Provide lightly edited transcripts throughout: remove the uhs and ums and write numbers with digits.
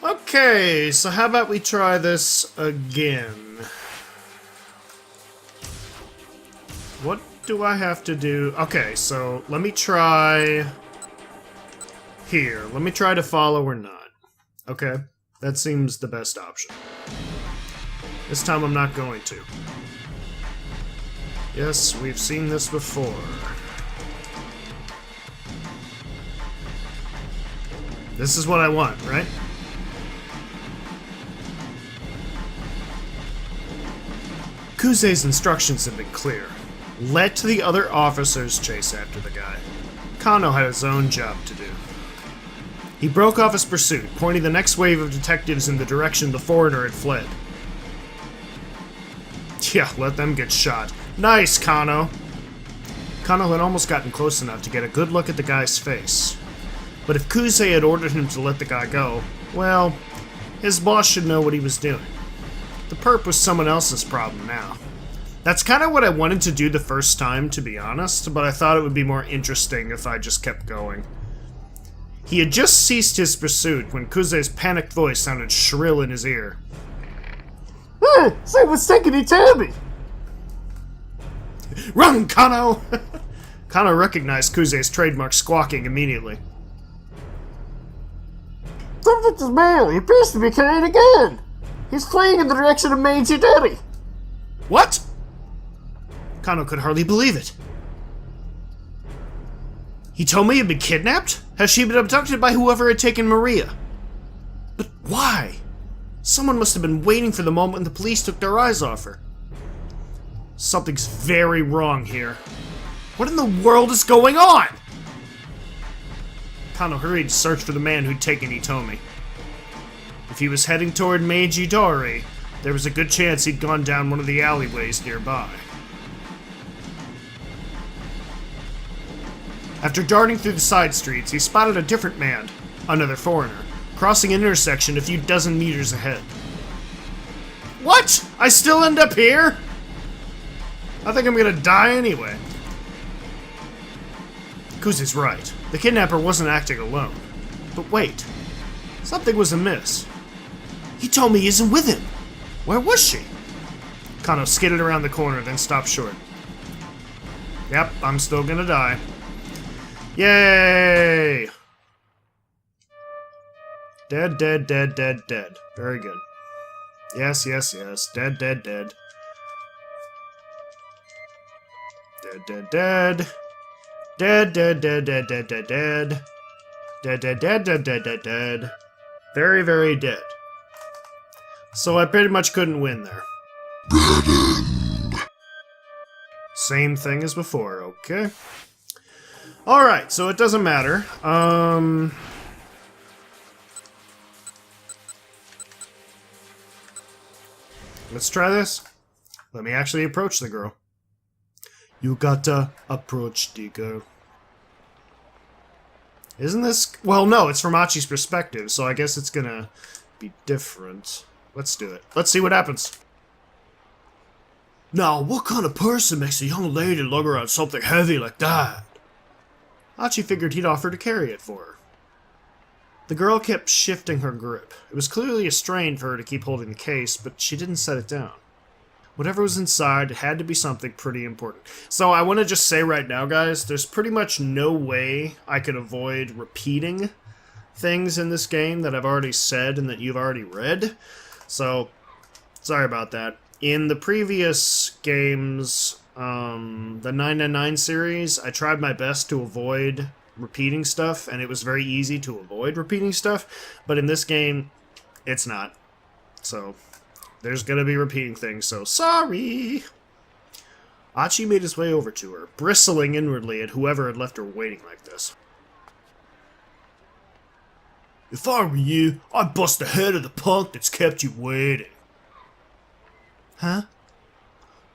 Okay, so how about we try this again? What do I have to do? Okay, so let me try here. Let me try to follow or not. Okay, that seems the best option. This time I'm not going to. Yes, we've seen this before. This is what I want, right? Kuze's instructions have been clear. Let the other officers chase after the guy. Kano had his own job to do. He broke off his pursuit, pointing the next wave of detectives in the direction the foreigner had fled. Yeah, let them get shot. Nice, Kano! Kano had almost gotten close enough to get a good look at the guy's face. But if Kuze had ordered him to let the guy go, well, his boss should know what he was doing. The perp was someone else's problem now. That's kind of what I wanted to do the first time, to be honest, but I thought it would be more interesting if I just kept going. He had just ceased his pursuit when Kuze's panicked voice sounded shrill in his ear. Hey, someone's taking it to me! Run, Kano! Kano recognized Kuze's trademark squawking immediately. Something's mail. He appears to be carrying a gun. He's fleeing in the direction of Meiji Daddy. What? Kano could hardly believe it. He told me he'd been kidnapped? Has she been abducted by whoever had taken Maria? But why? Someone must have been waiting for the moment when the police took their eyes off her. Something's very wrong here. What in the world is going on? Kano hurried to search for the man who'd taken Itomi. If he was heading toward Meiji Dori, there was a good chance he'd gone down one of the alleyways nearby. After darting through the side streets, he spotted a different man, another foreigner, crossing an intersection a few dozen meters ahead. What? I still end up here? I think I'm gonna die anyway. Kuze's right. The kidnapper wasn't acting alone. But wait. Something was amiss. He told me he isn't with him. Where was she? Kano skidded around the corner, then stopped short. Yep, I'm still gonna die. Yay! Dead, dead, dead, dead, dead. Very good. Yes, yes, yes. Dead, dead, dead. Dead, dead, dead. Dead, dead, dead, dead, dead, dead, dead. Dead, dead, dead, dead, dead, dead, dead. Very, very dead. So I pretty much couldn't win there. Dead end. Same thing as before, okay. Alright, so it doesn't matter. Let's try this. Let me actually approach the girl. You gotta approach the girl. Isn't this... Well, no, it's from Achi's perspective, so I guess it's gonna be different. Let's do it. Let's see what happens. Now, what kind of person makes a young lady lug around something heavy like that? Achi figured he'd offer to carry it for her. The girl kept shifting her grip. It was clearly a strain for her to keep holding the case, but she didn't set it down. Whatever was inside, it had to be something pretty important. So I want to just say right now, guys, there's pretty much no way I could avoid repeating things in this game that I've already said and that you've already read. So, sorry about that. In the previous games, the 999 series, I tried my best to avoid repeating stuff, and it was very easy to avoid repeating stuff, but in this game, it's not. So, there's gonna be repeating things, so sorry! Achi made his way over to her, bristling inwardly at whoever had left her waiting like this. If I were you, I'd bust the head of the punk that's kept you waiting. Huh?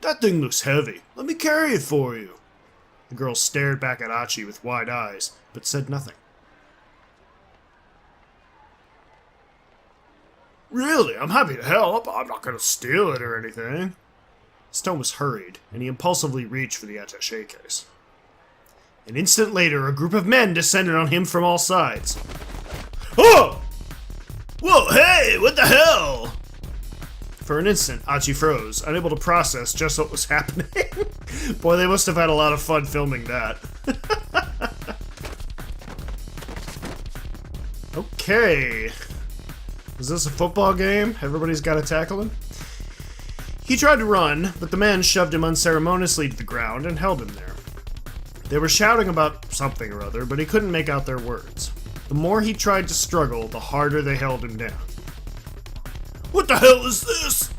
That thing looks heavy. Let me carry it for you. The girl stared back at Achi with wide eyes, but said nothing. Really, I'm happy to help. I'm not gonna steal it or anything. His tone was hurried, and he impulsively reached for the attaché case. An instant later, a group of men descended on him from all sides. Oh! Whoa, Hey, what the hell? For an instant, Achi froze, unable to process just what was happening. Boy, they must have had a lot of fun filming that. Okay. Is this a football game? Everybody's got to tackle him? He tried to run, but the men shoved him unceremoniously to the ground and held him there. They were shouting about something or other, but he couldn't make out their words. The more he tried to struggle, the harder they held him down. What the hell is this?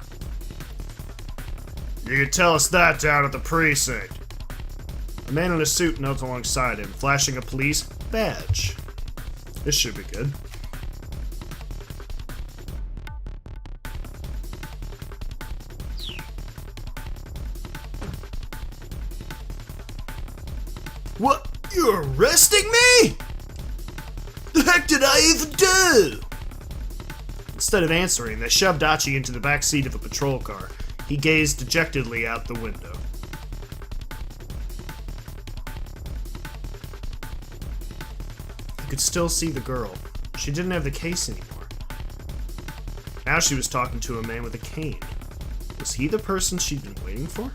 You could tell us that down at the precinct. A man in a suit knelt alongside him, flashing a police badge. This should be good. What? You're arresting me? The heck did I even do? Instead of answering, they shoved Achi into the back seat of a patrol car. He gazed dejectedly out the window. He could still see the girl. She didn't have the case anymore. Now she was talking to a man with a cane. Was he the person she'd been waiting for?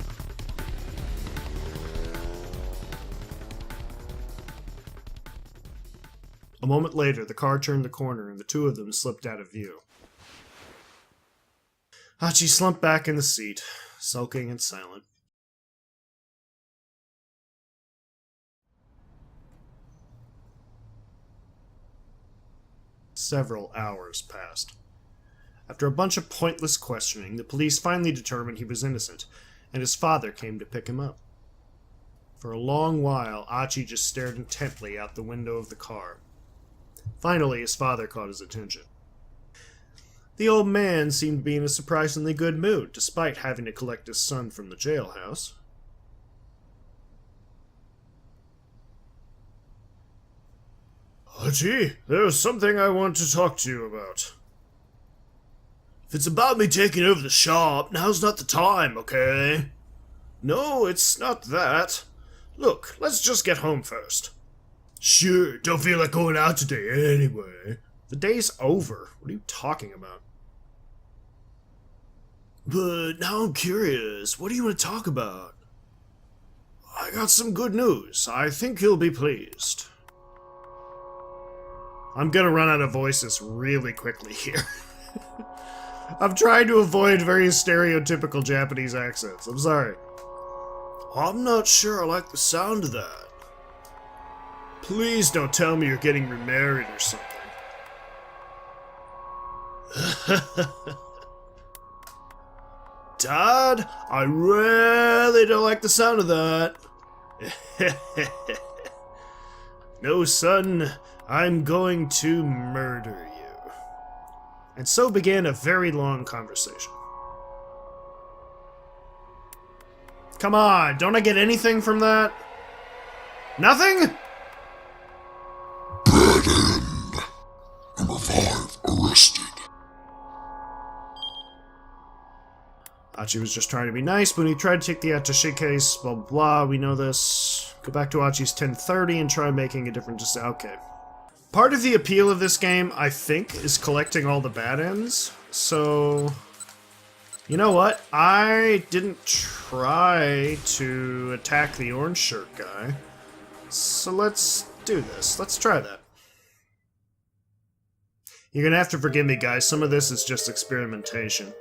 A moment later, the car turned the corner and the two of them slipped out of view. Achi slumped back in the seat, sulking and silent. Several hours passed. After a bunch of pointless questioning, the police finally determined he was innocent, and his father came to pick him up. For a long while, Achi just stared intently out the window of the car. Finally, his father caught his attention. The old man seemed to be in a surprisingly good mood, despite having to collect his son from the jailhouse. Achi, there's something I want to talk to you about. If it's about me taking over the shop, now's not the time, okay? No, it's not that. Look, let's just get home first. Sure, don't feel like going out today anyway. The day's over. What are you talking about? But now I'm curious. What do you want to talk about? I got some good news. I think you'll be pleased. I'm gonna run out of voices really quickly here. I'm trying to avoid very stereotypical Japanese accents. I'm sorry. I'm not sure I like the sound of that. Please don't tell me you're getting remarried or something. Dad, I really don't like the sound of that. No, son, I'm going to murder you. And so began a very long conversation. Come on, don't I get anything from that? Nothing? Bad end. Number 5 arrested. Achi was just trying to be nice, but when he tried to take the attaché case, blah blah blah, we know this. Go back to Achi's 1030 and try making a different decision. Okay. Part of the appeal of this game, I think, is collecting all the bad ends. So, you know what? I didn't try to attack the orange shirt guy. So let's do this. Let's try that. You're gonna have to forgive me, guys. Some of this is just experimentation.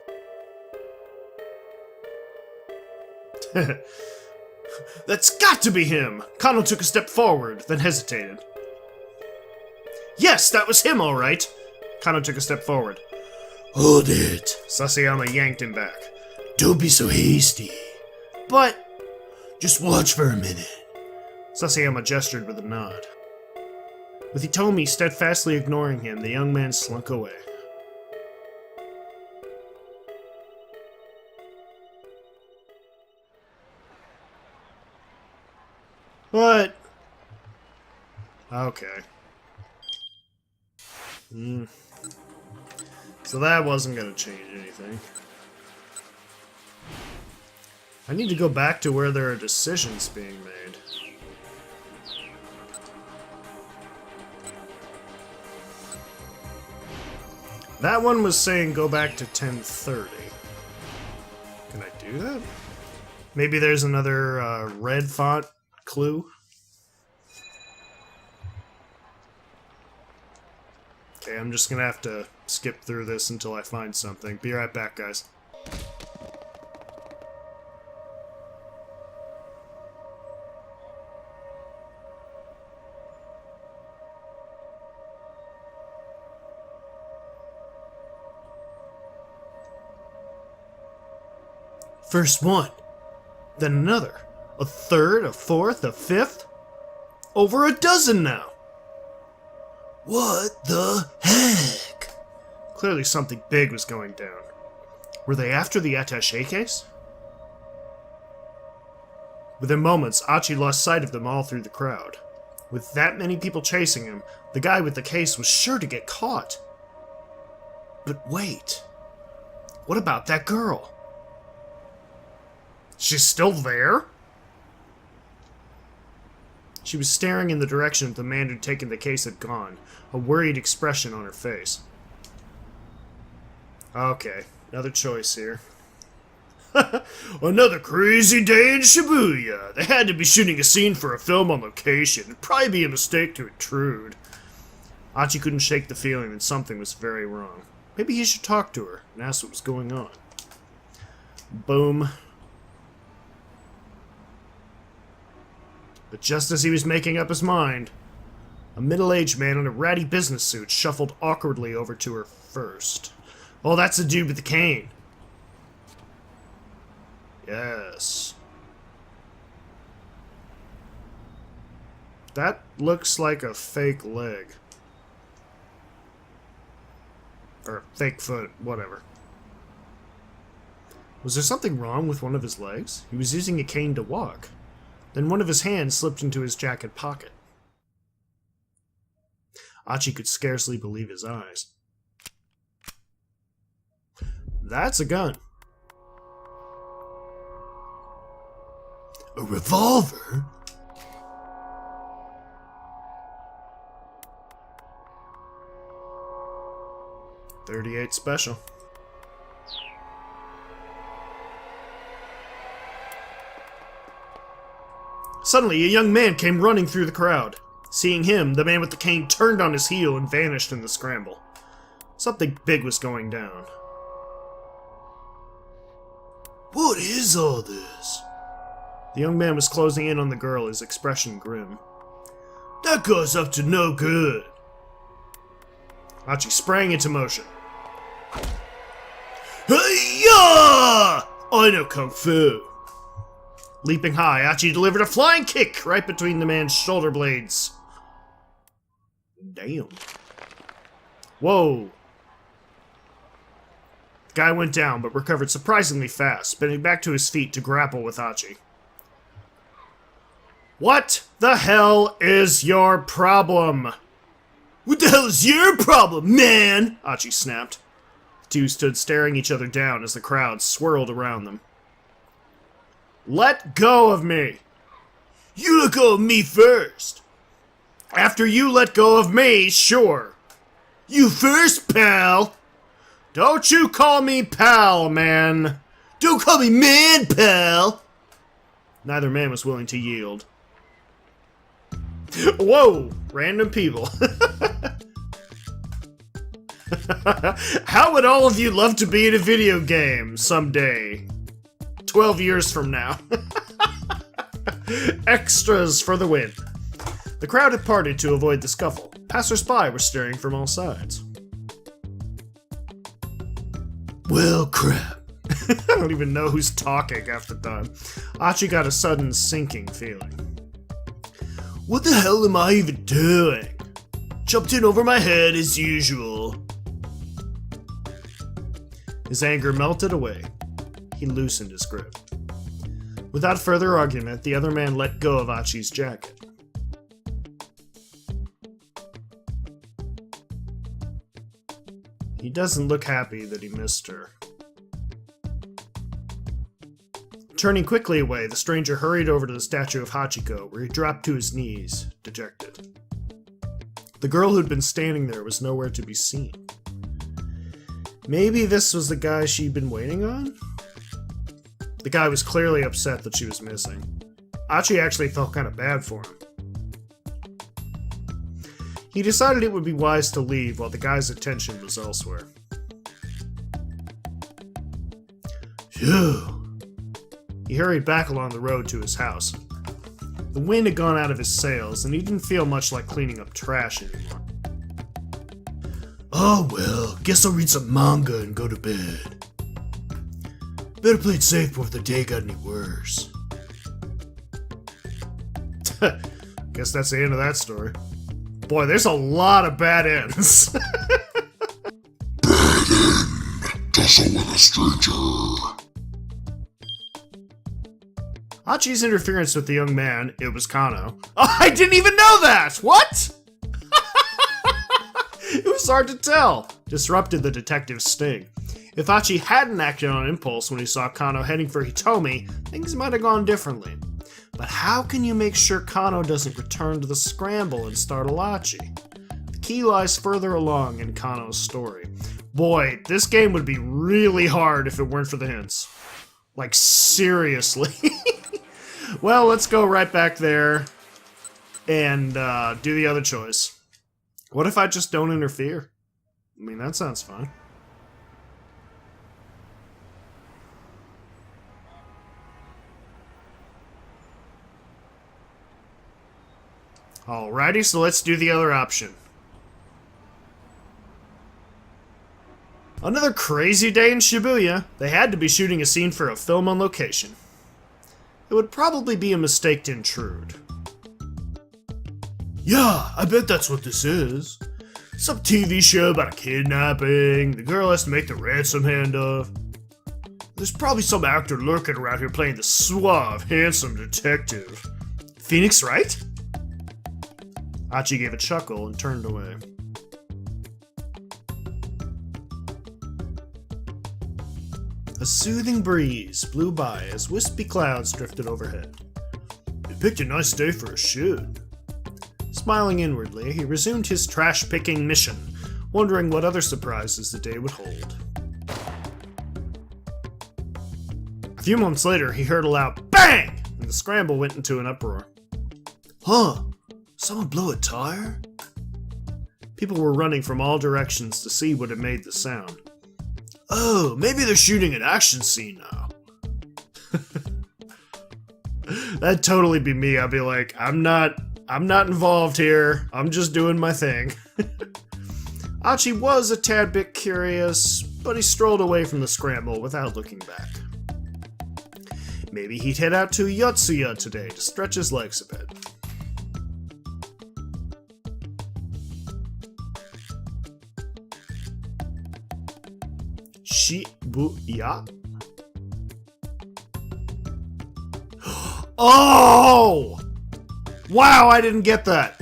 That's got to be him! Kano took a step forward, then hesitated. Yes, that was him, all right! Kano took a step forward. Hold it! Sasayama yanked him back. Don't be so hasty. But... just watch for a minute. Sasayama gestured with a nod. With Hitomi steadfastly ignoring him, the young man slunk away. What? Okay. So that wasn't gonna change anything. I need to go back to where there are decisions being made. That one was saying go back to 10:30. Can I do that? Maybe there's another red font clue? Okay, I'm just gonna have to skip through this until I find something. Be right back, guys. First one, then another, a third, a fourth, a fifth, over a dozen now. What the heck? Clearly something big was going down. Were they after the attaché case? Within moments, Achi lost sight of them all through the crowd. With that many people chasing him, the guy with the case was sure to get caught. But wait, what about that girl? She's still there? She was staring in the direction the man who'd taken the case had gone, a worried expression on her face. Okay, another choice here. Another crazy day in Shibuya. They had to be shooting a scene for a film on location. It'd probably be a mistake to intrude. Achi couldn't shake the feeling that something was very wrong. Maybe he should talk to her and ask what was going on. Boom. But just as he was making up his mind, a middle-aged man in a ratty business suit shuffled awkwardly over to her first. Oh, that's the dude with the cane. Yes. That looks like a fake leg. Or fake foot, whatever. Was there something wrong with one of his legs? He was using a cane to walk. Then one of his hands slipped into his jacket pocket. Achi could scarcely believe his eyes. That's a gun. A revolver? .38 special. Suddenly, a young man came running through the crowd. Seeing him, the man with the cane turned on his heel and vanished in the scramble. Something big was going down. What is all this? The young man was closing in on the girl, his expression grim. That guy's up to no good. Achi sprang into motion. Hey-ya! I know Kung Fu. Leaping high, Achi delivered a flying kick right between the man's shoulder blades. Damn. Whoa. The guy went down, but recovered surprisingly fast, spinning back to his feet to grapple with Achi. What the hell is your problem? What the hell is your problem, man? Achi snapped. The two stood staring each other down as the crowd swirled around them. Let go of me! You let go of me first! After you let go of me, sure! You first, pal! Don't you call me pal, man! Don't call me man, pal! Neither man was willing to yield. Whoa! Random people. How would all of you love to be in a video game someday? 12 years from now. Extras for the win. The crowd had parted to avoid the scuffle. Passers-by were staring from all sides. Well, crap. I don't even know who's talking half the time. Achi got a sudden sinking feeling. What the hell am I even doing? Jumped in over my head as usual. His anger melted away. He loosened his grip. Without further argument, the other man let go of Achi's jacket. He doesn't look happy that he missed her. Turning quickly away, the stranger hurried over to the statue of Hachiko, where he dropped to his knees, dejected. The girl who'd been standing there was nowhere to be seen. Maybe this was the guy she'd been waiting on? The guy was clearly upset that she was missing. Achi actually felt kind of bad for him. He decided it would be wise to leave while the guy's attention was elsewhere. Phew. He hurried back along the road to his house. The wind had gone out of his sails, and he didn't feel much like cleaning up trash anymore. Oh well, guess I'll read some manga and go to bed. Better play it safe before the day got any worse. Guess that's the end of that story. Boy, there's a lot of bad ends. Bad end. Tussle with a stranger. Hachi's interference with the young man, it was Kano. Oh, I didn't even know that! What? It was hard to tell. Disrupted the detective's sting. If Hachi hadn't acted on impulse when he saw Kano heading for Hitomi, things might have gone differently. But how can you make sure Kano doesn't return to the scramble and startle Hachi? The key lies further along in Kano's story. Boy, this game would be really hard if it weren't for the hints. Like, seriously. Well, let's go right back there and do the other choice. What if I just don't interfere? I mean, that sounds fun. Alrighty, so let's do the other option. Another crazy day in Shibuya. They had to be shooting a scene for a film on location. It would probably be a mistake to intrude. Yeah, I bet that's what this is. Some TV show about a kidnapping, the girl has to make the ransom handoff. There's probably some actor lurking around here playing the suave, handsome detective. Phoenix, right? Hachi gave a chuckle and turned away. A soothing breeze blew by as wispy clouds drifted overhead. You picked a nice day for a shoot. Smiling inwardly, he resumed his trash-picking mission, wondering what other surprises the day would hold. A few moments later, he heard a loud bang, and the scramble went into an uproar. Huh? Someone blow a tire? People were running from all directions to see what had made the sound. Oh, maybe they're shooting an action scene now. That'd totally be me. I'd be like, I'm not involved here. I'm just doing my thing. Hachi was a tad bit curious, but he strolled away from the scramble without looking back. Maybe he'd head out to Yotsuya today to stretch his legs a bit. Shibuya? Oh! Wow, I didn't get that.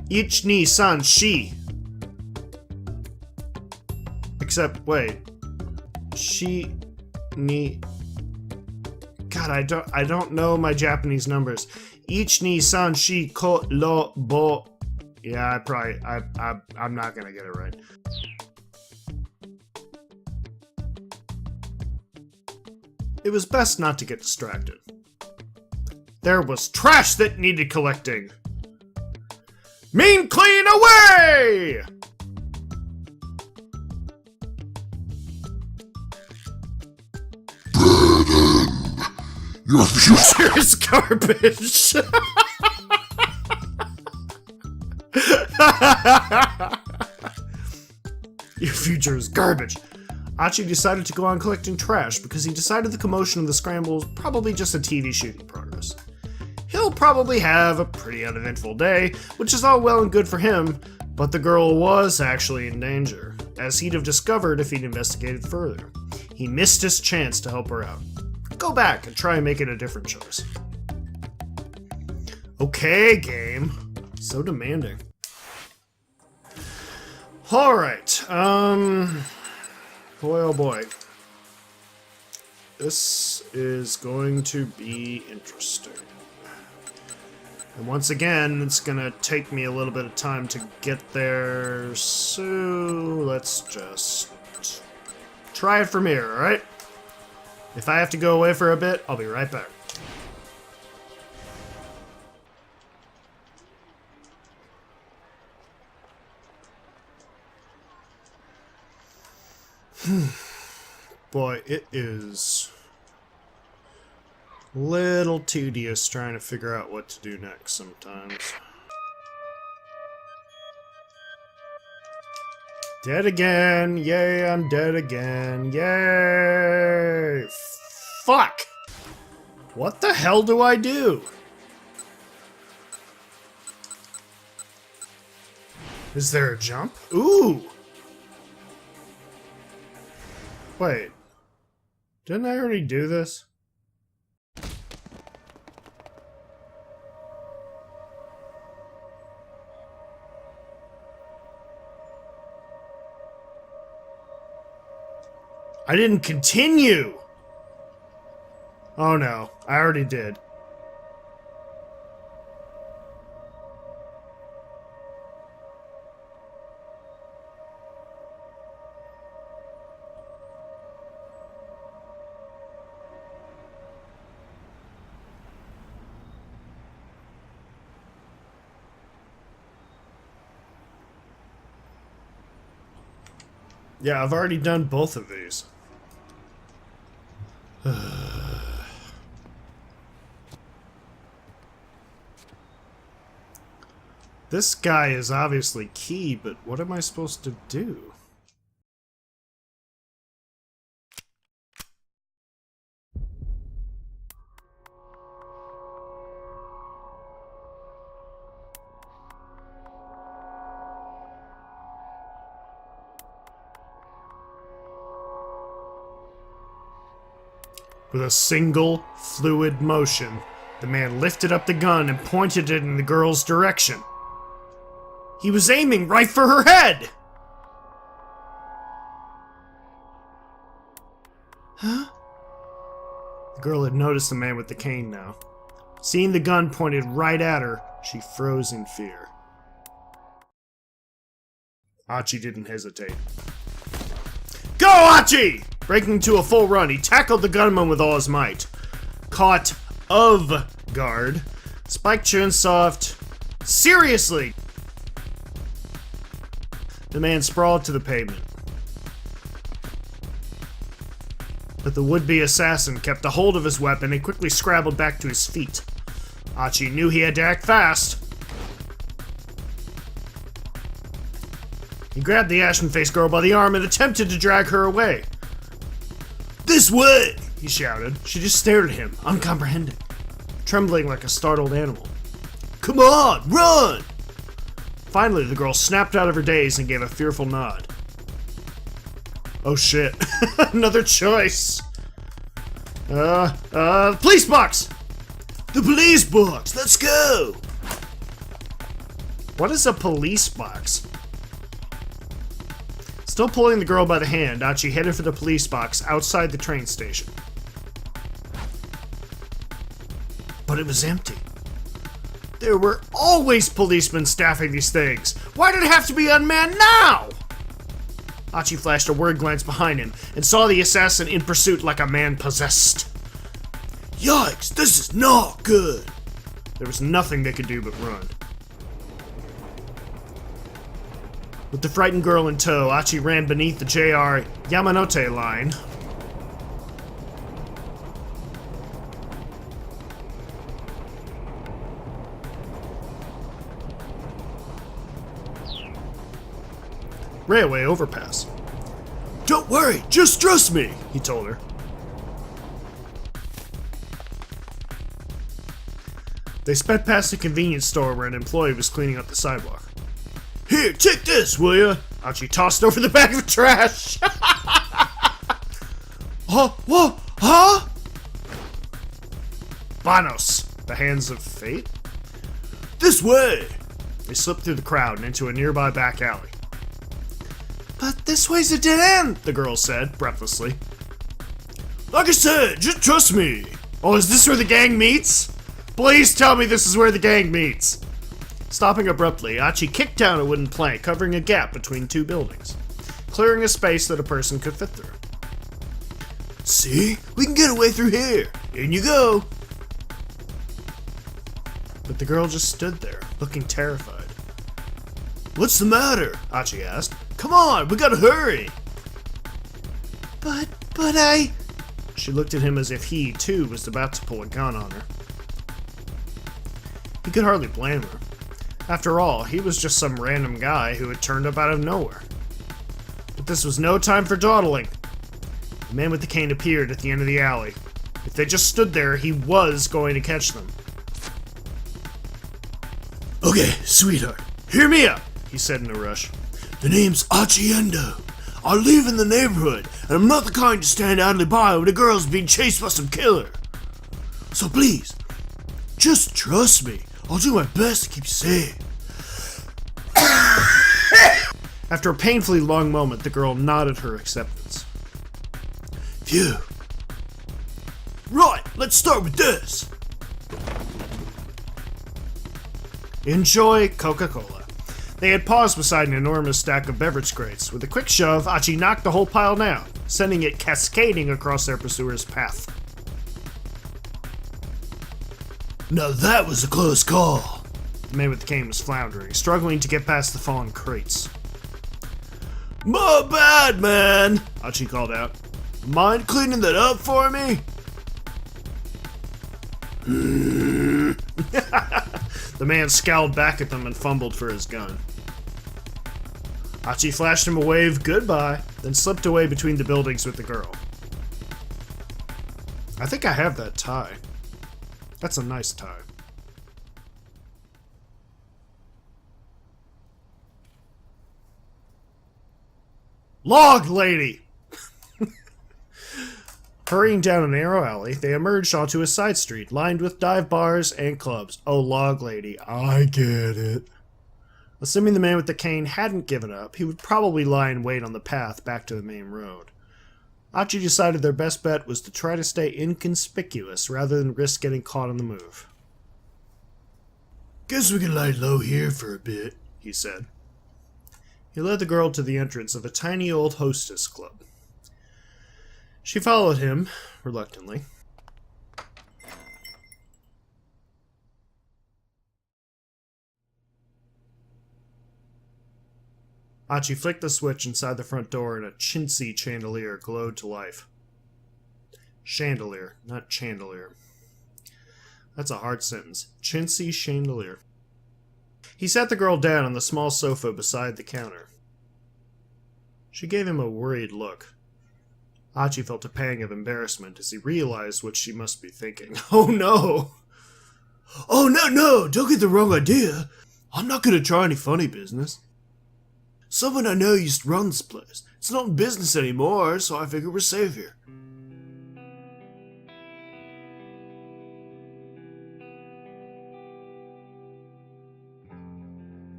Ich ni san shi. Except, wait. Shi ni. God, I don't know my Japanese numbers. Ich ni san shi ko lo bo. Yeah, I'm not gonna get it right. It was best not to get distracted. There was trash that needed collecting. Mean clean away! Your future Is garbage. Your future is garbage. Hachi decided to go on collecting trash because he decided the commotion of the scramble was probably just a TV shoot in progress. He'll probably have a pretty uneventful day, which is all well and good for him, but the girl was actually in danger, as he'd have discovered if he'd investigated further. He missed his chance to help her out. Go back and try and make it a different choice. Okay, game. So demanding. Alright, boy oh boy. This is going to be interesting. And once again, it's gonna take me a little bit of time to get there, so let's just try it from here, alright? If I have to go away for a bit, I'll be right back. Boy, it is a little tedious trying to figure out what to do next sometimes. Dead again! Yay, I'm dead again! Yay! Fuck! What the hell do I do? Is there a jump? Ooh! Wait. Didn't I already do this? I didn't continue! Oh no, I already did. Yeah, I've already done both of these. This guy is obviously key, but what am I supposed to do? With a single, fluid motion, the man lifted up the gun and pointed it in the girl's direction. He was aiming right for her head! Huh? The girl had noticed the man with the cane now. Seeing the gun pointed right at her, she froze in fear. Achi didn't hesitate. Go, Achi! Breaking into a full run, he tackled the gunman with all his might. Caught of guard, Spike Chunsoft. Seriously! The man sprawled to the pavement. But the would-be assassin kept a hold of his weapon and quickly scrabbled back to his feet. Achi knew he had to act fast. He grabbed the ashen-faced girl by the arm and attempted to drag her away. This way! He shouted. She just stared at him, uncomprehending, trembling like a startled animal. Come on, run! Finally, the girl snapped out of her daze and gave a fearful nod. Oh shit. Another choice. Police box! The police box! Let's go! What is a police box? Still pulling the girl by the hand, Achi headed for the police box outside the train station. But it was empty. There were always policemen staffing these things. Why did it have to be unmanned now? Achi flashed a worried glance behind him and saw the assassin in pursuit like a man possessed. Yikes, this is not good. There was nothing they could do but run. With the frightened girl in tow, Achi ran beneath the JR Yamanote line. Railway overpass. Don't worry, just trust me, he told her. They sped past a convenience store where an employee was cleaning up the sidewalk. Here, take this, will ya? Achi tossed over the bag of trash. What? Huh? Banos, the hands of fate? This way! They slipped through the crowd and into a nearby back alley. But this way's a dead end, the girl said, breathlessly. Like I said, just trust me. Oh, is this where the gang meets? Please tell me this is where the gang meets. Stopping abruptly, Achi kicked down a wooden plank covering a gap between two buildings. clearing a space that a person could fit through. See? We can get away through here. In you go. But the girl just stood there, looking terrified. What's the matter? Achi asked. Come on, we gotta hurry. But I... She looked at him as if he, too, was about to pull a gun on her. He could hardly blame her. After all, he was just some random guy who had turned up out of nowhere. But this was no time for dawdling. The man with the cane appeared at the end of the alley. If they just stood there, he was going to catch them. Okay, sweetheart, hear me out, he said in a rush. The name's Achiendo. I live in the neighborhood, and I'm not the kind to stand idly by when a girl's being chased by some killer. So please, just trust me. I'll do my best to keep you safe. After a painfully long moment, the girl nodded her acceptance. Phew. Right, let's start with this. Enjoy Coca-Cola. They had paused beside an enormous stack of beverage crates. With a quick shove, Achi knocked the whole pile down, sending it cascading across their pursuer's path. Now that was a close call. The man with the cane was floundering, struggling to get past the fallen crates. My bad, man, Achi called out. Mind cleaning that up for me? The man scowled back at them and fumbled for his gun. Achi flashed him a wave goodbye, then slipped away between the buildings with the girl. I think I have that tie. That's a nice tie. Log lady! Hurrying down a narrow alley, they emerged onto a side street lined with dive bars and clubs. Oh, log lady, I get it. Assuming the man with the cane hadn't given up, he would probably lie in wait on the path back to the main road. Achi decided their best bet was to try to stay inconspicuous rather than risk getting caught on the move. Guess we can lie low here for a bit, he said. He led the girl to the entrance of a tiny old hostess club. She followed him, reluctantly. Achi flicked the switch inside the front door and a chintzy chandelier glowed to life. Chandelier, not chandelier. That's a hard sentence. Chintzy chandelier. He sat the girl down on the small sofa beside the counter. She gave him a worried look. Achi felt a pang of embarrassment as he realized what she must be thinking. Oh no! Oh no, don't get the wrong idea. I'm not gonna try any funny business. Someone I know used to run this place. It's not in business anymore, so I figure we're safe here.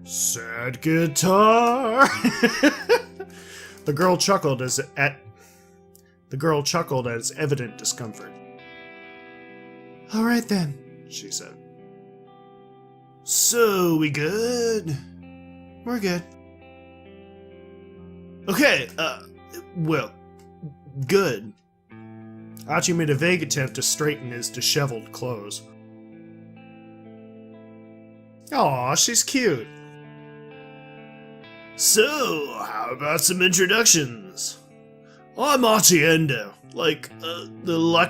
Sad guitar! The girl chuckled at its evident discomfort. All right then, she said. So, we good? We're good. Okay, well, good. Achi made a vague attempt to straighten his disheveled clothes. Aw, she's cute. So, how about some introductions? I'm Achiendo, like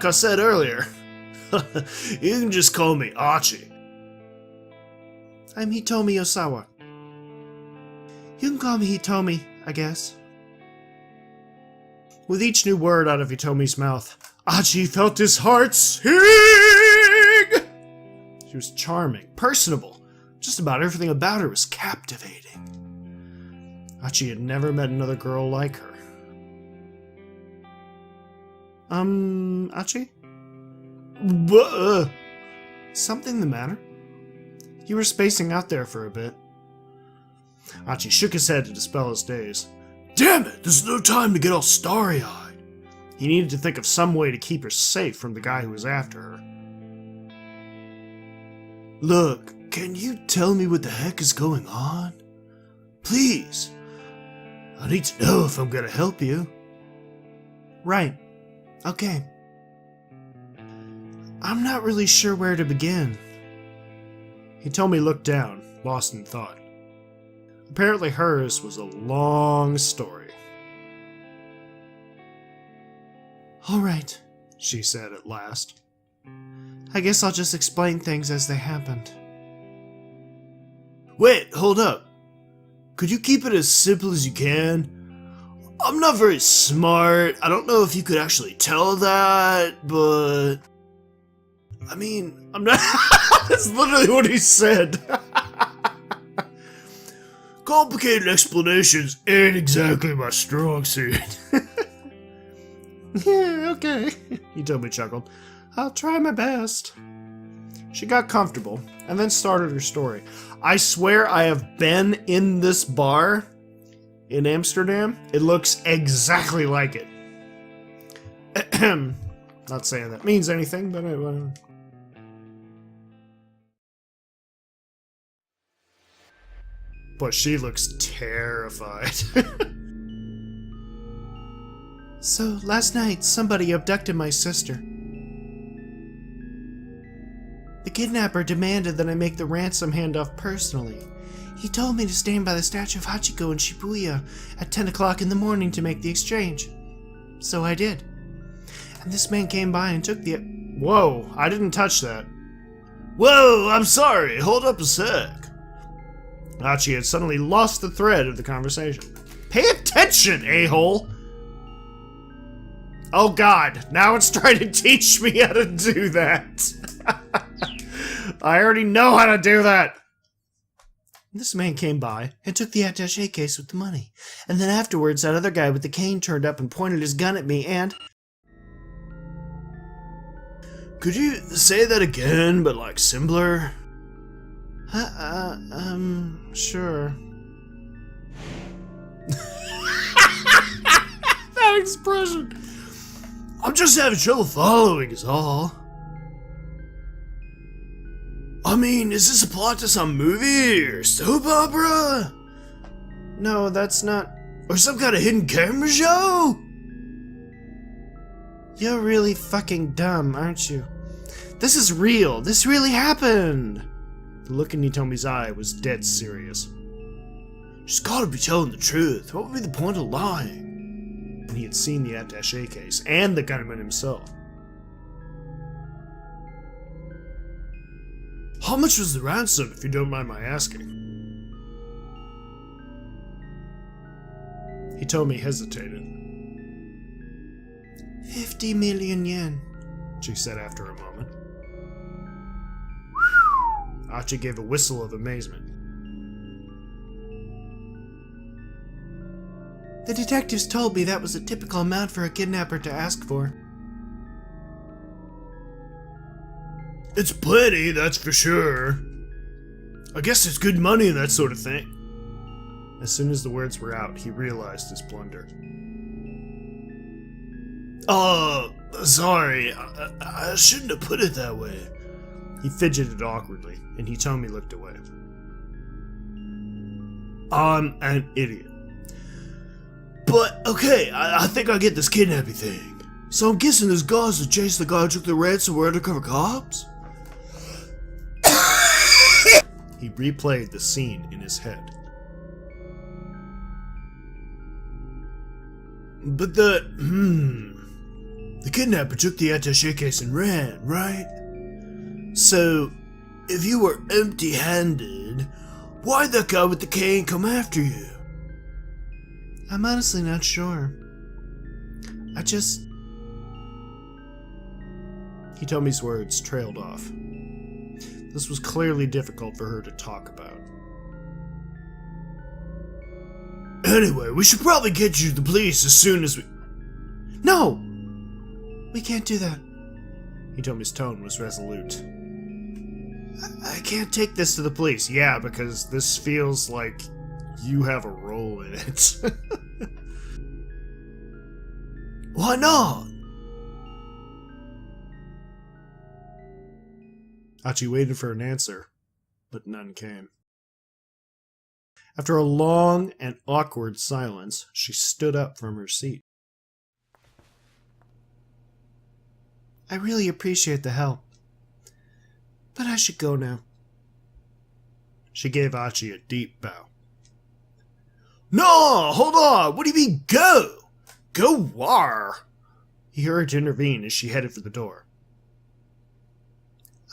I said earlier. You can just call me Achi. I'm Hitomi Osawa. You can call me Hitomi, I guess. With each new word out of Hitomi's mouth, Achi felt his heart sing! She was charming, personable. Just about everything about her was captivating. Achi had never met another girl like her. Achi? Something the matter? You were spacing out there for a bit. Achi shook his head to dispel his daze. Damn it, there's no time to get all starry-eyed. He needed to think of some way to keep her safe from the guy who was after her. Look, can you tell me what the heck is going on? Please. I need to know if I'm gonna help you. Right. Okay. I'm not really sure where to begin. He told me to look down, lost in thought. Apparently hers was a long story. All right, she said at last. I guess I'll just explain things as they happened. Wait, hold up. Could you keep it as simple as you can? I'm not very smart. I don't know if you could actually tell that, but... I mean, I'm not... That's literally what he said. Complicated explanations ain't exactly my strong suit. Yeah, okay, he told me, chuckled. I'll try my best. She got comfortable, and then started her story. I swear I have been in this bar in Amsterdam. It looks exactly like it. Not saying that means anything, but but she looks terrified. So, last night, somebody abducted my sister. The kidnapper demanded that I make the ransom handoff personally. He told me to stand by the statue of Hachiko in Shibuya at 10 o'clock in the morning to make the exchange. So I did. And this man came by and took the... Whoa, I didn't touch that. Whoa, I'm sorry, hold up a sec. Hachi had suddenly lost the thread of the conversation. Pay attention, a-hole! Oh god, now it's trying to teach me how to do that. I already know how to do that. This man came by and took the attaché case with the money. And then afterwards, that other guy with the cane turned up and pointed his gun at me and... Could you say that again, but like simpler? Sure. That expression! I'm just having trouble following is all. I mean, is this a plot to some movie or soap opera? No, that's not... Or some kind of hidden camera show? You're really fucking dumb, aren't you? This is real. This really happened. The look in Nitomi's eye was dead serious. She's gotta be telling the truth. What would be the point of lying? And he had seen the attaché case and the gunman himself. How much was the ransom, if you don't mind my asking? He told me, hesitated. 50 million yen, she said after a moment. Hachi gave a whistle of amazement. The detectives told me that was a typical amount for a kidnapper to ask for. It's plenty, that's for sure. I guess it's good money and that sort of thing. As soon as the words were out, he realized his blunder. Sorry, I shouldn't have put it that way. He fidgeted awkwardly, and Hitomi looked away. I'm an idiot. But, okay, I think I get this kidnapping thing. So I'm guessing those guys that chased the guy who took the ransom were undercover cops? He replayed the scene in his head. But the kidnapper took the attaché case and ran, right? So, if you were empty-handed, why'd that guy with the cane come after you? I'm honestly not sure. Hitomi's words trailed off. This was clearly difficult for her to talk about. Anyway, we should probably get you to the police as soon as we... No! We can't do that. Hitomi's tone was resolute. I can't take this to the police. Yeah, because this feels like you have a role in it. Why not? Hachi waited for an answer, but none came. After a long and awkward silence, she stood up from her seat. I really appreciate the help, but I should go now. She gave Achi a deep bow. No, hold on! What do you mean, go? Go where? He hurried to intervene as she headed for the door.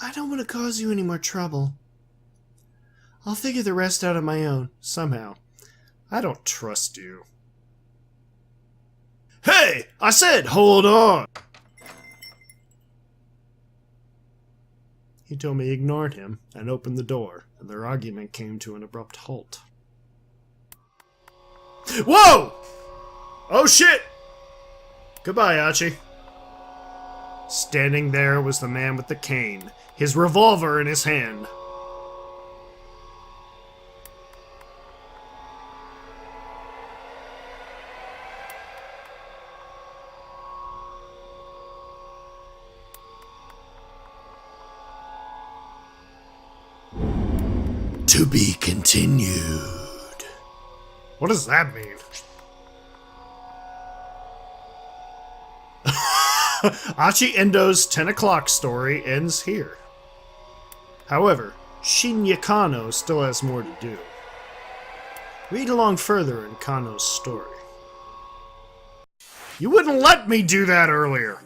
I don't want to cause you any more trouble. I'll figure the rest out on my own, somehow. I don't trust you. Hey! I said hold on! He told me he ignored him and opened the door, and their argument came to an abrupt halt. Whoa! Oh shit! Goodbye, Achi. Standing there was the man with the cane, his revolver in his hand. To be continued. What does that mean? Achi Endo's 10 o'clock story ends here. However, Shinya Kano still has more to do. Read along further in Kano's story. You wouldn't let me do that earlier!